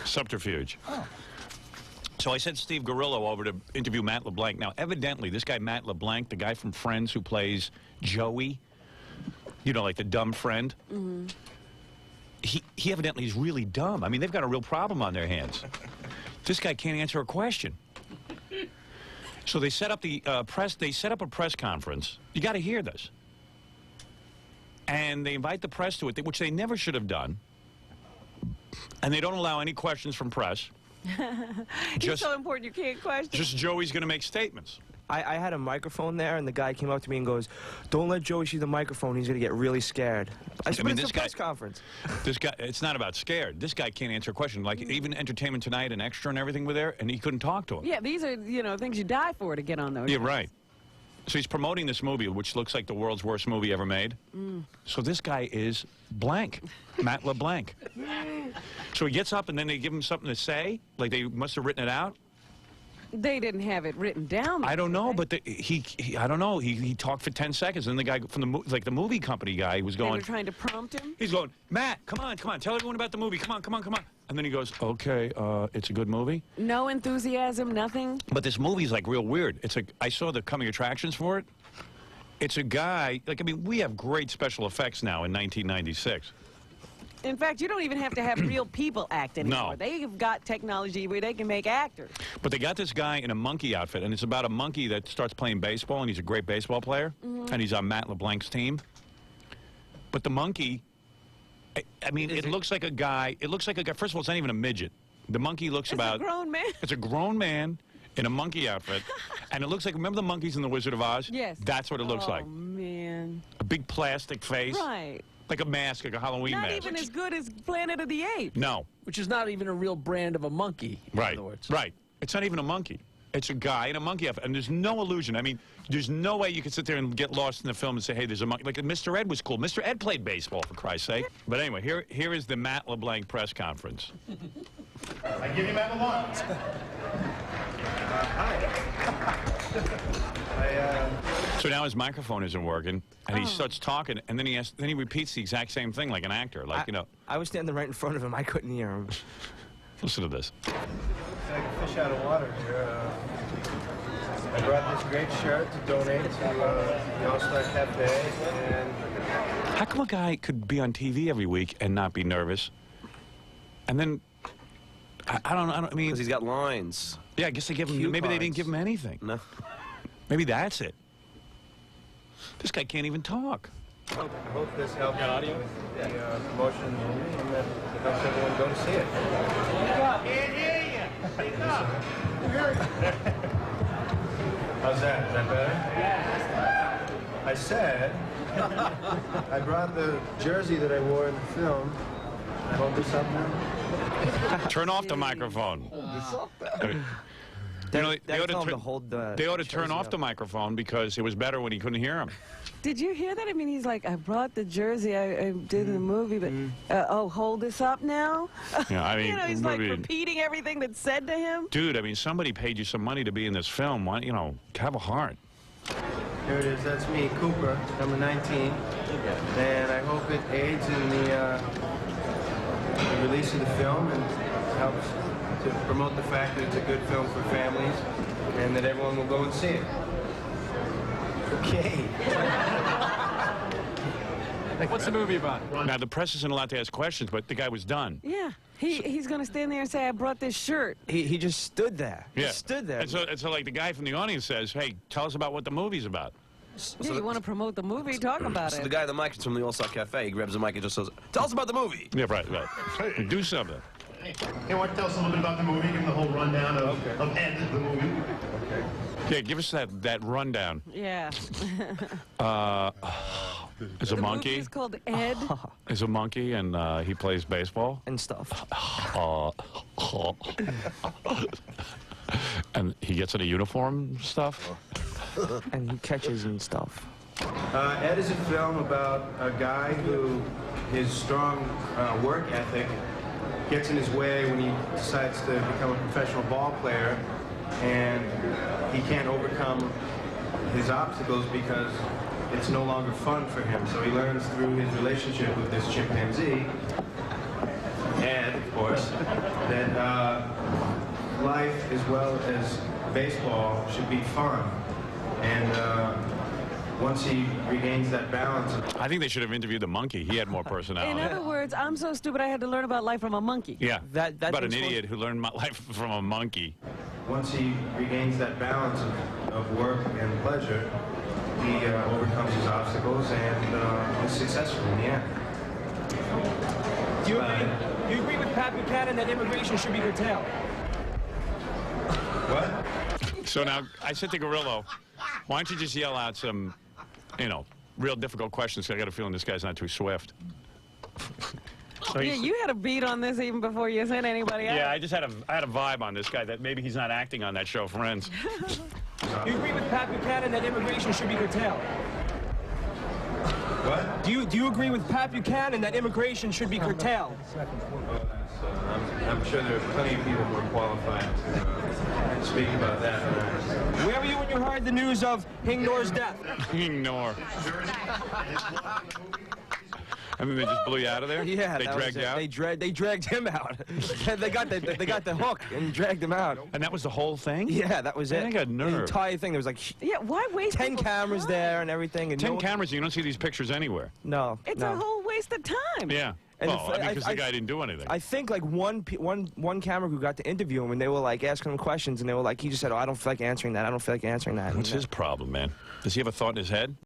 Subterfuge. Oh. So I sent Steve Gorillo over to interview Matt LeBlanc. Now, evidently, this guy Matt LeBlanc, the guy from Friends who plays Joey, you know, like the dumb friend, he evidently is really dumb. I mean, they've got a real problem on their hands. This guy can't answer a question. So they set up the press. They set up a press conference. You got to hear this. And they invite the press to it, which they never should have done. And they don't allow any questions from press. He's so important you can't question. Just Joey's going to make statements. I had a microphone there, and the guy came up to me and goes, "Don't let Joey see the microphone. He's going to get really scared." I mean, it's a press conference. This guy, it's not about scared. This guy can't answer a question. Like, even Entertainment Tonight and Extra and everything were there, and he couldn't talk to him. Yeah, these are, you know, things you die for to get on those. Yeah, right. So he's promoting this movie, which looks like the world's worst movie ever made. So this guy is blank, Matt LeBlanc. So he gets up, and then they give him something to say, like they must have written it out. They didn't have it written down. I don't know, but I don't know. He talked for 10 seconds, and the guy from the movie company guy was going. They were trying to prompt him. He's going, Matt, come on, tell everyone about the movie. Come on. And then he goes, okay, it's a good movie. No enthusiasm, nothing. But this movie's like real weird. I saw the coming attractions for it. It's a guy, like, I mean, we have great special effects now in 1996. In fact, you don't even have to have real people act anymore. No. They've got technology where they can make actors. But they got this guy in a monkey outfit, and it's about a monkey that starts playing baseball, and he's a great baseball player, and he's on Matt LeBlanc's team. But the monkey, I mean, it looks like a guy. It looks like a guy. First of all, it's not even a midget. The monkey looks about... It's a grown man. It's a grown man in a monkey outfit, and it looks like, remember the monkeys in The Wizard of Oz? Yes. That's what it looks like. Oh, man. A big plastic face. Right. Like a mask, like a Halloween mask. Not even as good as Planet of the Apes. No. Which is not even a real brand of a monkey, in other words. Right. It's not even a monkey. It's a guy in a monkey outfit. And there's no illusion. I mean, there's no way you could sit there and get lost in the film and say, hey, there's a monkey. Like, Mr. Ed was cool. Mr. Ed played baseball, for Christ's sake. But anyway, here is the Matt LeBlanc press conference. I give you Matt LeBlanc. So now his microphone isn't working, and he starts talking, and then he repeats the exact same thing like an actor, like, you know. I was standing right in front of him. I couldn't hear him. Listen to this. Like a fish out of water here. I brought this great shirt to donate to the All-Star Cafe, and... How come a guy could be on TV every week and not be nervous? And then, I mean... Because he's got lines. Yeah, I guess they give him, maybe they didn't give him anything. No. Maybe that's it. This guy can't even talk. I hope this helps with the promotion of the movie, and that it helps everyone go to see it. Can't hear you. Speak up. How's that? Is that better? Yeah. I said, I brought the jersey that I wore in the film. I hold this up now. Turn off the microphone. You know, they ought to turn off the microphone because it was better when he couldn't hear him. Did you hear that? I mean, he's like, I brought the jersey I did in the movie, but, oh, hold this up now? Yeah, I mean, you know, he's like repeating everything that's said to him. Dude, I mean, somebody paid you some money to be in this film. Why, you know, have a heart. Here it is. That's me, Cooper, number 19. And I hope it aids in the release of the film and helps to promote the fact that it's a good film for families and that everyone will go and see it. Okay. What's the movie about? Now, the press isn't allowed to ask questions, but the guy was done. Yeah. He's going to stand there and say, I brought this shirt. He just stood there. Yeah. He stood there. And so, like, the guy from the audience says, hey, tell us about what the movie's about. Yeah, you want to promote the movie, talk about So it. the guy at the mic is from the All-Star Cafe. He grabs the mic and just says, tell us about the movie. Yeah, right. Do something. Hey, why don't you tell us a little bit about the movie? Give them the whole rundown of Ed, the movie. Okay. Yeah, give us that rundown. Yeah. Is a The monkey. movie is called Ed. Is a monkey, and he plays baseball. and stuff. And he gets in a uniform stuff. And he catches and stuff. Ed is a film about a guy who his strong work ethic gets in his way when he decides to become a professional ball player, and he can't overcome his obstacles because it's no longer fun for him. So he learns through his relationship with this chimpanzee, Ed, of course, that life as well as baseball should be fun. And once he regains that balance. I think they should have interviewed the monkey. He had more personality. In other words, I'm so stupid I had to learn about life from a monkey. Yeah, That about an idiot who learned my life from a monkey. Once he regains that balance of work and pleasure, he overcomes his obstacles and is successful in the end. Do you agree with Pat Buchanan that immigration should be curtailed? What? So now, I said to Gorillo, why don't you just yell out some, you know, real difficult questions? 'Cause I got a feeling this guy's not too swift. So Yeah, you had a beat on this even before you sent anybody out. yeah, I had a vibe on this guy that maybe he's not acting on that show, Friends. Do you agree with Pat Buchanan that immigration should be curtailed? What? Do you agree with Pat Buchanan that immigration should be curtailed? I'm sure there are plenty of people who are qualified to speak about that. Where were you when you heard the news of Hingnor's death? Ignore. And then they just blew you out of there? Yeah, They dragged you out? They dragged him out. they got the hook and dragged him out. And that was the whole thing? Yeah, that was it. They got nerve. The entire thing. There was like Yeah, why waste 10 people's cameras time? there and everything. And 10 cameras, you don't see these pictures anywhere. No, It's no. a whole waste of time. Yeah. And Well, the- because the guy didn't do anything. I think like one camera crew got to interview him, and they were like asking him questions, and they were like, he just said, "Oh, I don't feel like answering that. I don't feel like answering that." What's his problem, man? Does he have a thought in his head?